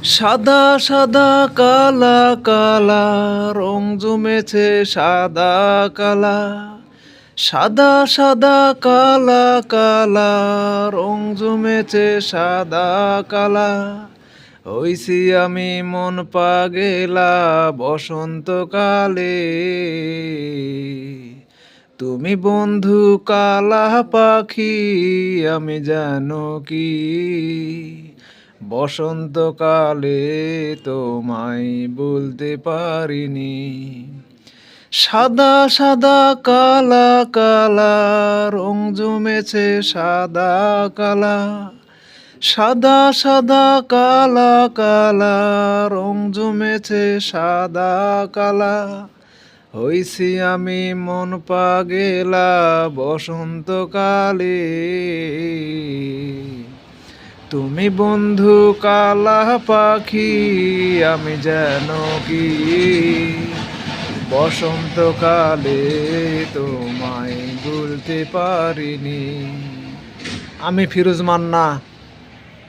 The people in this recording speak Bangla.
সাদা সাদা কালা কালা রং জমেছে সাদা কালা। সাদা সাদা কালা কালা রং জমেছে সাদা কালা। হইছি আমি মন পাগেলা বসন্তকালে। তুমি বন্ধু কালা পাখি, আমি জানো কি বসন্তকালে তোমায় বলতে পারিনি। সাদা সাদা কালা কালা রং জমেছে সাদা কালা। সাদা সাদা কালা কালা রং জমেছে সাদা কালা। হইছি আমি মন পাগেলা বসন্তকালে। তুমি বন্ধু কালা পাখি, আমি যেন কি বসন্তকালে তোমায় ভুলতে পারিনি। আমি ফিরোজ মান্না।